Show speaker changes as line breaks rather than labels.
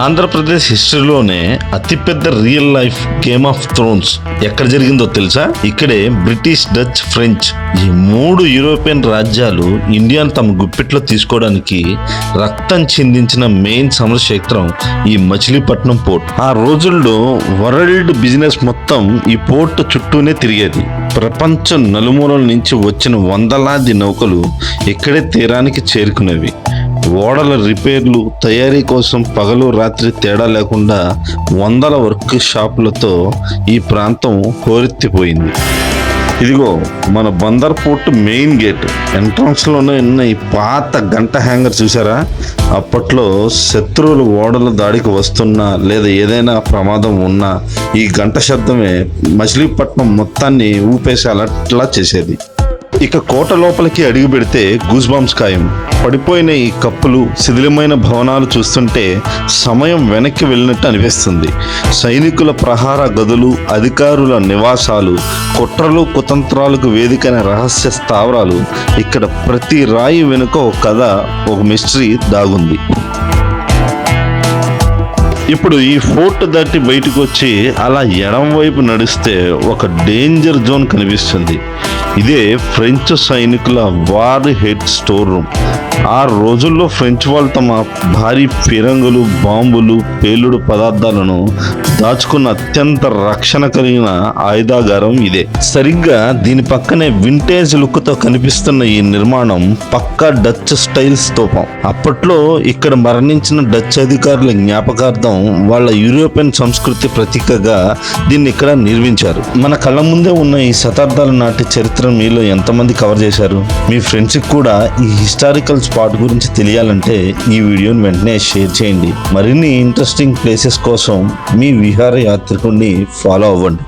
ఆంధ్రప్రదేశ్ హిస్టరీలోనే అతిపెద్ద real life game of Thrones ఎక్కడ జరిగిందో తెలుసా? ఇక్కడే బ్రిటిష్, డచ్, ఫ్రెంచ్ ఈ 3 యూరోపియన్ రాజ్యాలు ఇండియాను తమ గుప్పిట్లో తీసుకోవడానికి రక్తం చిందించిన మెయిన్ సమరక్షేత్రం ఈ మచిలీపట్నం పోర్ట్. ఆ రోజుల్లో వరల్డ్ బిజినెస్ మొత్తం ఈ పోర్ట్ చుట్టూనే తిరిగేది. ప్రపంచం నలుమూలల నుంచి వచ్చిన వందలాది నౌకలు ఇక్కడే తీరానికి చేరుకునేవి. ఓడల రిపేర్లు, తయారీ కోసం పగలు రాత్రి తేడా లేకుండా వందల వర్క్ షాపులతో ఈ ప్రాంతం హోరెత్తిపోయింది. ఇదిగో మన బందర్ పోర్ట్ మెయిన్ గేట్ ఎంట్రన్స్లోనే ఉన్న ఈ పాత గంట హ్యాంగర్ చూసారా? అప్పట్లో శత్రువులు ఓడల దాడికి వస్తున్నా లేదా ఏదైనా ప్రమాదం ఉన్నా ఈ గంట శబ్దమే మచిలీపట్నం మొత్తాన్ని ఊపేసి అలర్ట్లా చేసేది. ఇక కోట లోపలికి అడుగు పెడితే గూస్ బంప్స్ ఖాయం. పడిపోయిన ఈ కప్పులు, శిథిలమైన భవనాలు చూస్తుంటే సమయం వెనక్కి వెళ్ళినట్టు అనిపిస్తుంది. సైనికుల ప్రహార గదులు, అధికారుల నివాసాలు, కుట్రలు కుతంత్రాలకు వేదికైన రహస్య స్థావరాలు. ఇక్కడ ప్రతి రాయి వెనుక ఒక కథ, ఒక మిస్టరీ దాగుంది. ఇప్పుడు ఈ ఫోర్ట్ దాటి బయటకు వచ్చి అలా ఎడం వైపు నడిస్తే ఒక డేంజర్ జోన్ కనిపిస్తుంది. ఇదే ఫ్రెంచ్ సైనికుల వార్ హెడ్ స్టోర్ రూమ్. ఆ రోజుల్లో ఫ్రెంచ్ వాళ్ళు తమ భారీ ఫిరంగులు, బాంబులు, పేలుడు పదార్థాలను దాచుకున్న అత్యంత రక్షణ కలిగిన ఆయుధాగారం ఇదే. సరిగ్గా దీని పక్కనే వింటేజ్ లుక్తో కనిపిస్తున్న ఈ నిర్మాణం పక్కా డచ్ స్టైల్ స్తూపం. అప్పట్లో ఇక్కడ మరణించిన డచ్ అధికారుల జ్ఞాపకార్థం వాళ్ళ యూరోపియన్ సంస్కృతి ప్రతీకగా దీన్ని ఇక్కడ నిర్మించారు. మన కళ్ళ ముందే ఉన్న ఈ శతాబ్దాల నాటి చరిత్ర మీలో ఎంతమంది కవర్ చేశారు? మీ ఫ్రెండ్స్కి కూడా ఈ హిస్టారికల్ స్పాట్ గురించి తెలియాలంటే ఈ వీడియోని వెంటనే షేర్ చేయండి. మరిన్ని ఇంట్రెస్టింగ్ ప్లేసెస్ కోసం మీ విహార యాత్రికుడిని ఫాలో అవ్వండి.